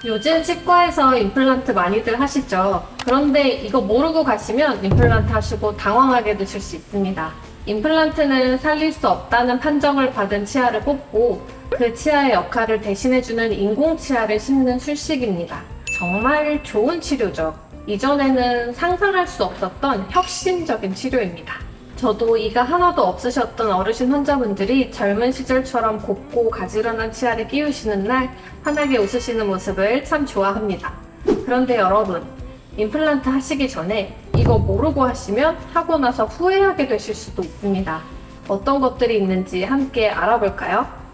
요즘 치과에서 임플란트 많이들 하시죠? 그런데 이거 모르고 가시면 임플란트 하시고 당황하게 되실 수 있습니다. 임플란트는 살릴 수 없다는 판정을 받은 치아를 뽑고 그 치아의 역할을 대신해주는 인공치아를 심는 술식입니다. 정말 좋은 치료죠. 이전에는 상상할 수 없었던 혁신적인 치료입니다. 저도 이가 하나도 없으셨던 어르신 환자분들이 젊은 시절처럼 곱고 가지런한 치아를 끼우시는 날 환하게 웃으시는 모습을 참 좋아합니다. 그런데 여러분, 임플란트 하시기 전에 이거 모르고 하시면 하고 나서 후회하게 되실 수도 있습니다. 어떤 것들이 있는지 함께 알아볼까요?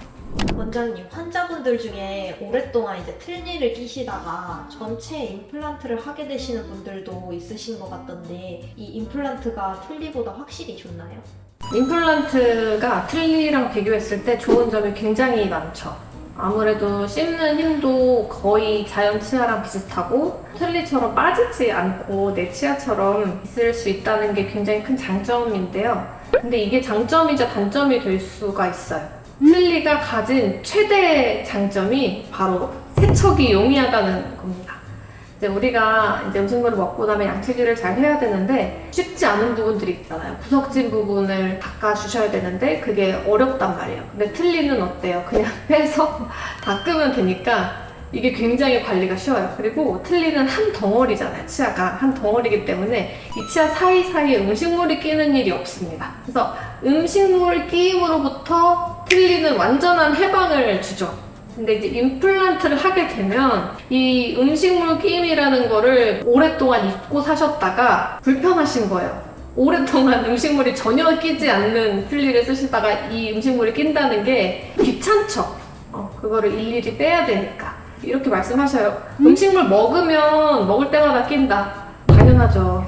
원장님, 환자분들 중에 오랫동안 틀니를 끼시다가 전체 임플란트를 하게 되시는 분들도 있으신 것 같던데 이 임플란트가 틀니보다 확실히 좋나요? 임플란트가 틀니랑 비교했을 때 좋은 점이 굉장히 많죠. 아무래도 씹는 힘도 거의 자연 치아랑 비슷하고 틀니처럼 빠지지 않고 내 치아처럼 있을 수 있다는 게 굉장히 큰 장점인데요. 근데 이게 장점이자 단점이 될 수가 있어요. 틀니가 가진 최대 장점이 바로 세척이 용이하다는 겁니다. 우리가 음식물을 먹고 나면 양치질을 잘 해야 되는데 쉽지 않은 부분들이 있잖아요. 구석진 부분을 닦아주셔야 되는데 그게 어렵단 말이에요. 근데 틀니는 어때요? 그냥 빼서 닦으면 되니까 이게 굉장히 관리가 쉬워요. 그리고 틀니는 한 덩어리잖아요. 치아가 한 덩어리이기 때문에 이 치아 사이사이에 음식물이 끼는 일이 없습니다. 그래서 음식물 끼임으로부터 틀니는 완전한 해방을 주죠. 근데 이제 임플란트를 하게 되면 이 음식물 끼임이라는 거를 오랫동안 잊고 사셨다가 불편하신 거예요. 오랫동안 음식물이 전혀 끼지 않는 틀니를 쓰시다가 이 음식물이 낀다는 게 귀찮죠. 그거를 일일이 빼야 되니까. 이렇게 말씀하셔요. 음식물 먹으면 먹을 때마다 낀다. 당연하죠.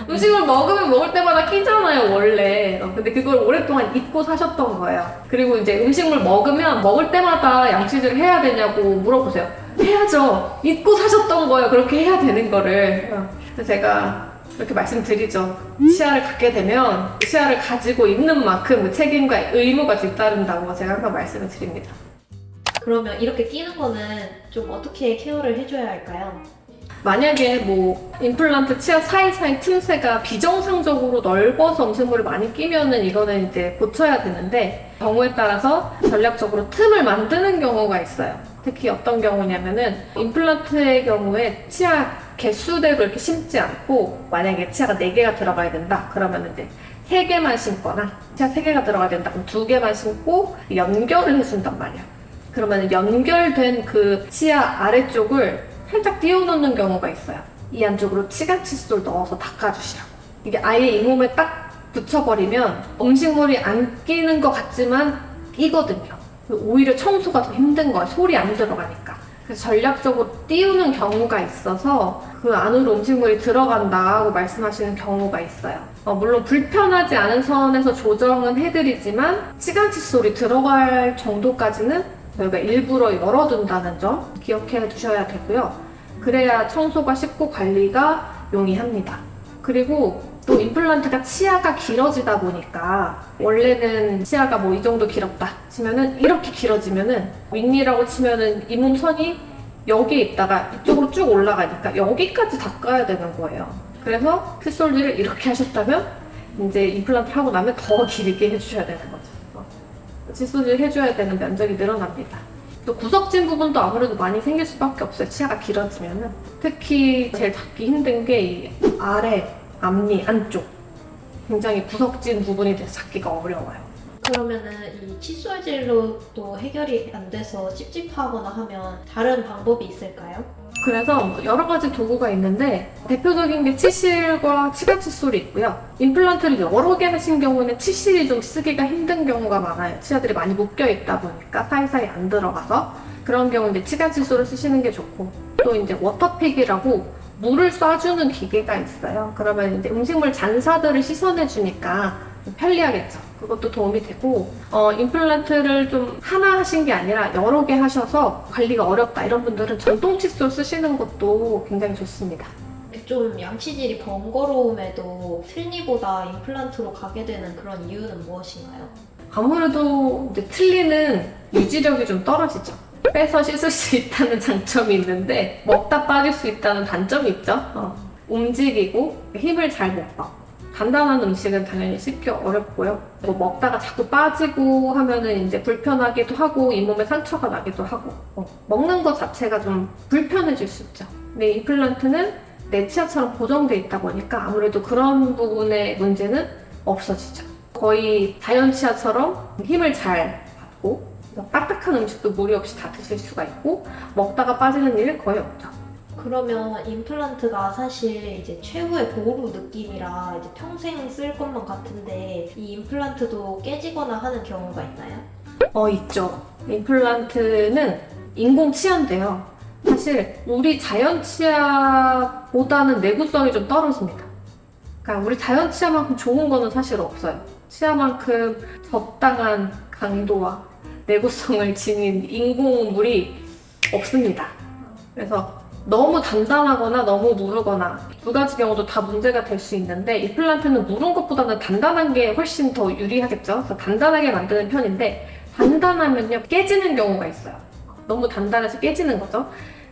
음식을 먹으면 먹을 때마다 끼잖아요, 원래. 근데 그걸 오랫동안 잊고 사셨던 거예요. 그리고 이제 음식물 먹으면 먹을 때마다 양치질을 해야 되냐고 물어보세요. 해야죠. 잊고 사셨던 거예요, 그렇게 해야 되는 거를. 그래서 제가 이렇게 말씀드리죠. 치아를 갖게 되면 치아를 가지고 있는 만큼 그 책임과 의무가 뒤따른다고 제가 항상 말씀을 드립니다. 그러면 이렇게 끼는 거는 좀 어떻게 케어를 해줘야 할까요? 만약에 임플란트 치아 사이사이 틈새가 비정상적으로 넓어서 음식물이 많이 끼면은 이거는 이제 고쳐야 되는데 경우에 따라서 전략적으로 틈을 만드는 경우가 있어요. 특히 어떤 경우냐면은 임플란트의 경우에 치아 개수대로 이렇게 심지 않고 만약에 치아가 4개가 들어가야 된다 그러면 이제 3개만 심거나 치아 3개가 들어가야 된다 그럼 2개만 심고 연결을 해준단 말이야. 그러면 연결된 그 치아 아래쪽을 살짝 띄워놓는 경우가 있어요. 이 안쪽으로 치간칫솔 넣어서 닦아주시라고. 이게 아예 이 몸에 딱 붙여버리면 음식물이 안 끼는 것 같지만 끼거든요. 오히려 청소가 더 힘든 거예요. 솔이 안 들어가니까. 그래서 전략적으로 띄우는 경우가 있어서 그 안으로 음식물이 들어간다고 말씀하시는 경우가 있어요. 물론 불편하지 않은 선에서 조정은 해드리지만 치간칫솔이 들어갈 정도까지는 저희가 일부러 열어둔다는 점 기억해 두셔야 되고요. 그래야 청소가 쉽고 관리가 용이합니다. 그리고 또 임플란트가 치아가 길어지다 보니까 원래는 치아가 이 정도 길었다 치면은 이렇게 길어지면은 윗니라고 치면은 이 몸선이 여기에 있다가 이쪽으로 쭉 올라가니까 여기까지 닦아야 되는 거예요. 그래서 칫솔질을 이렇게 하셨다면 이제 임플란트 하고 나면 더 길게 해주셔야 되는 거죠. 칫솔질 해줘야 되는 면적이 늘어납니다. 또 구석진 부분도 아무래도 많이 생길 수밖에 없어요. 치아가 길어지면은. 특히 제일 닦기 힘든 게 이 아래, 앞니, 안쪽 굉장히 구석진 부분이 돼서 잡기가 어려워요. 그러면은 이 칫솔질로도 해결이 안 돼서 찝찝하거나 하면 다른 방법이 있을까요? 그래서 여러 가지 도구가 있는데 대표적인 게 치실과 치간칫솔이 있고요. 임플란트를 여러 개 하신 경우는 치실이 좀 쓰기가 힘든 경우가 많아요. 치아들이 많이 묶여 있다 보니까 사이사이 안 들어가서 그런 경우는 치간칫솔을 쓰시는 게 좋고 또 이제 워터픽이라고 물을 쏴주는 기계가 있어요. 그러면 이제 음식물 잔사들을 씻어내 주니까 편리하겠죠. 그것도 도움이 되고 임플란트를 좀 하나 하신 게 아니라 여러 개 하셔서 관리가 어렵다 이런 분들은 전동 칫솔 쓰시는 것도 굉장히 좋습니다. 좀 양치질이 번거로움에도 틀니보다 임플란트로 가게 되는 그런 이유는 무엇인가요? 아무래도 이제 틀니는 유지력이 좀 떨어지죠. 빼서 씻을 수 있다는 장점이 있는데 먹다 빠질 수 있다는 단점이 있죠. 움직이고 힘을 잘 못 받고 단단한 음식은 당연히 씹기 어렵고요. 뭐 먹다가 자꾸 빠지고 하면은 이제 불편하기도 하고 잇몸에 상처가 나기도 하고 먹는 것 자체가 좀 불편해질 수 있죠. 근데 임플란트는 내 치아처럼 고정돼 있다 보니까 아무래도 그런 부분의 문제는 없어지죠. 거의 자연 치아처럼 힘을 잘 받고 딱딱한 음식도 무리 없이 다 드실 수가 있고 먹다가 빠지는 일은 거의 없죠. 그러면 임플란트가 사실 이제 최후의 보루 느낌이라 이제 평생 쓸 것만 같은데 이 임플란트도 깨지거나 하는 경우가 있나요? 있죠. 임플란트는 인공 치아인데요. 사실 우리 자연 치아보다는 내구성이 좀 떨어집니다. 그러니까 우리 자연 치아만큼 좋은 거는 사실 없어요. 치아만큼 적당한 강도와 내구성을 지닌 인공물이 없습니다. 그래서 너무 단단하거나 너무 무르거나 두 가지 경우도 다 문제가 될 수 있는데 임플란트는 무른 것보다는 단단한 게 훨씬 더 유리하겠죠. 그래서 단단하게 만드는 편인데 단단하면요 깨지는 경우가 있어요. 너무 단단해서 깨지는 거죠.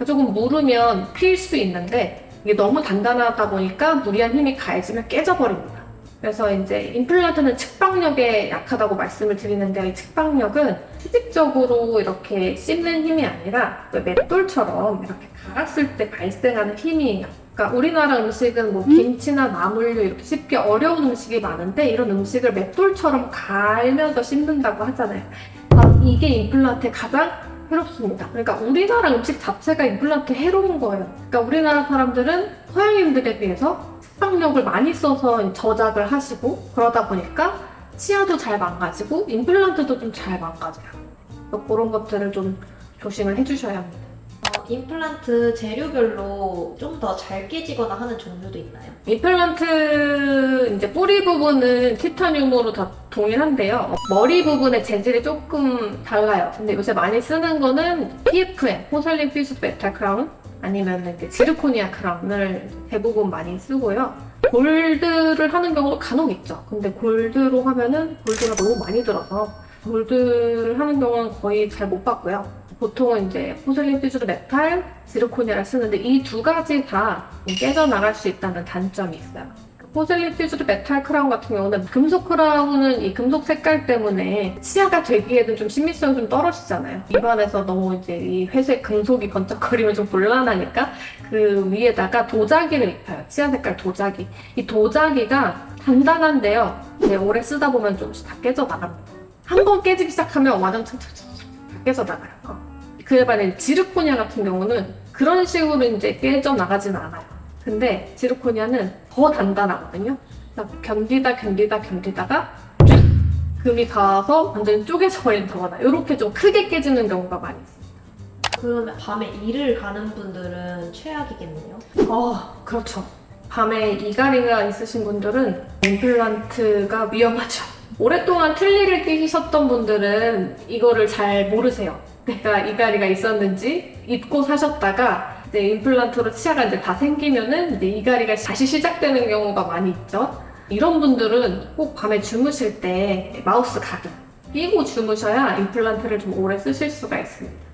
조금 무르면 필 수 있는데 이게 너무 단단하다 보니까 무리한 힘이 가해지면 깨져버립니다. 그래서 이제 임플란트는 측방력에 약하다고 말씀을 드리는데 이 측방력은 수직적으로 이렇게 씹는 힘이 아니라 맷돌처럼 이렇게 갈았을 때 발생하는 힘이에요. 그러니까 우리나라 음식은 뭐 김치나 나물류 이렇게 씹기 어려운 음식이 많은데 이런 음식을 맷돌처럼 갈면서 씹는다고 하잖아요. 이게 임플란트의 가장 해롭습니다. 그러니까 우리나라 음식 자체가 임플란트 해로운 거예요. 그러니까 우리나라 사람들은 서양인들에 비해서 측방력을 많이 써서 저작을 하시고 그러다 보니까 치아도 잘 망가지고 임플란트도 좀 잘 망가져요. 그런 것들을 좀 조심을 해주셔야 합니다. 임플란트 재료별로 좀 더 잘 깨지거나 하는 종류도 있나요? 임플란트 이제 뿌리 부분은 티타늄으로 다 동일한데요. 머리 부분의 재질이 조금 달라요. 근데 요새 많이 쓰는 거는 PFM, 포슬린 퓨즈드 메탈 크라운 아니면 이제 지르코니아 크라운을 대부분 많이 쓰고요. 골드를 하는 경우도 간혹 있죠. 근데 골드로 하면은 골드가 너무 많이 들어서 골드를 하는 경우는 거의 잘 못 봤고요. 보통은 이제 포슬린 퓨즈드 메탈, 지르코니아를 쓰는데 이 두 가지 다 깨져나갈 수 있다는 단점이 있어요. 포슬린 퓨즈드 메탈 크라운 같은 경우는 금속 크라운은 이 금속 색깔 때문에 치아가 되기에는 좀 신미성이 좀 떨어지잖아요. 입안에서 너무 이제 이 회색 금속이 번쩍거리면 좀 곤란하니까 그 위에다가 도자기를 입혀요. 치아 색깔 도자기. 이 도자기가 단단한데요. 이제 오래 쓰다 보면 조금씩 다 깨져나갑니다. 한 번 깨지기 시작하면 완전 다 깨져나가요. 그에 반해 지르코니아 같은 경우는 그런 식으로 이제 깨져나가지는 않아요. 근데 지르코니아는 더 단단하거든요. 견디다가 금이 가서 완전히 쪼개져 버린다거나 이렇게 좀 크게 깨지는 경우가 많이 있어요. 그러면 밤에 일을 가는 분들은 최악이겠네요? 그렇죠. 밤에 이갈이가 있으신 분들은 임플란트가 위험하죠. 오랫동안 틀니를 끼셨던 분들은 이거를 잘 모르세요. 내가 이갈이가 있었는지 잊고 사셨다가 이제 임플란트로 치아가 이제 다 생기면은 이제 이갈이가 다시 시작되는 경우가 많이 있죠. 이런 분들은 꼭 밤에 주무실 때 마우스 가드 끼고 주무셔야 임플란트를 좀 오래 쓰실 수가 있습니다.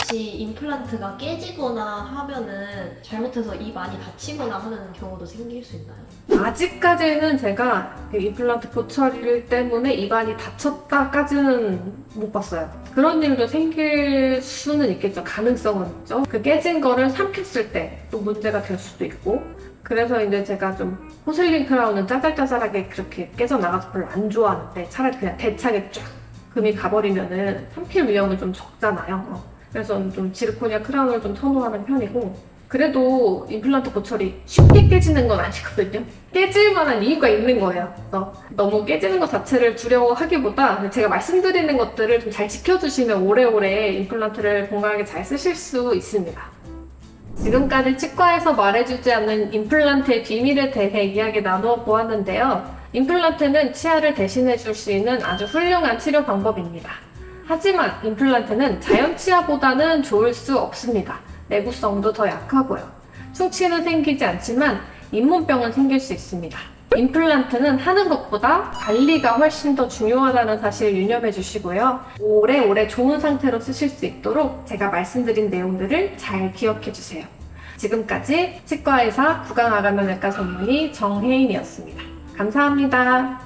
혹시 임플란트가 깨지거나 하면은 잘못해서 입 많이 다치거나 하는 경우도 생길 수 있나요? 아직까지는 제가 그 임플란트 보철 때문에 입안이 다쳤다까지는 못 봤어요. 그런 일도 생길 수는 있겠죠. 가능성은 있죠. 그 깨진 거를 삼켰을 때 또 문제가 될 수도 있고 그래서 이제 제가 좀 포슬린 크라운은 짜잘짜잘하게 그렇게 깨져나가서 별로 안 좋아하는데 차라리 그냥 대차게 쫙 금이 가버리면은 삼킬 위험은 좀 적잖아요. 그래서 좀 지르코니아 크라운을 좀 선호하는 편이고 그래도 임플란트 보철이 쉽게 깨지는 건 아니거든요. 깨질 만한 이유가 있는 거예요. 그래서 너무 깨지는 것 자체를 두려워하기보다 제가 말씀드리는 것들을 좀 잘 지켜주시면 오래오래 임플란트를 건강하게 잘 쓰실 수 있습니다. 지금까지 치과에서 말해주지 않는 임플란트의 비밀에 대해 이야기 나누어 보았는데요. 임플란트는 치아를 대신해 줄 수 있는 아주 훌륭한 치료 방법입니다. 하지만 임플란트는 자연 치아보다는 좋을 수 없습니다. 내구성도 더 약하고요. 충치는 생기지 않지만 잇몸병은 생길 수 있습니다. 임플란트는 하는 것보다 관리가 훨씬 더 중요하다는 사실을 유념해 주시고요. 오래오래 좋은 상태로 쓰실 수 있도록 제가 말씀드린 내용들을 잘 기억해 주세요. 지금까지 치과의사 구강아간면외과 전문의 정혜인이었습니다. 감사합니다.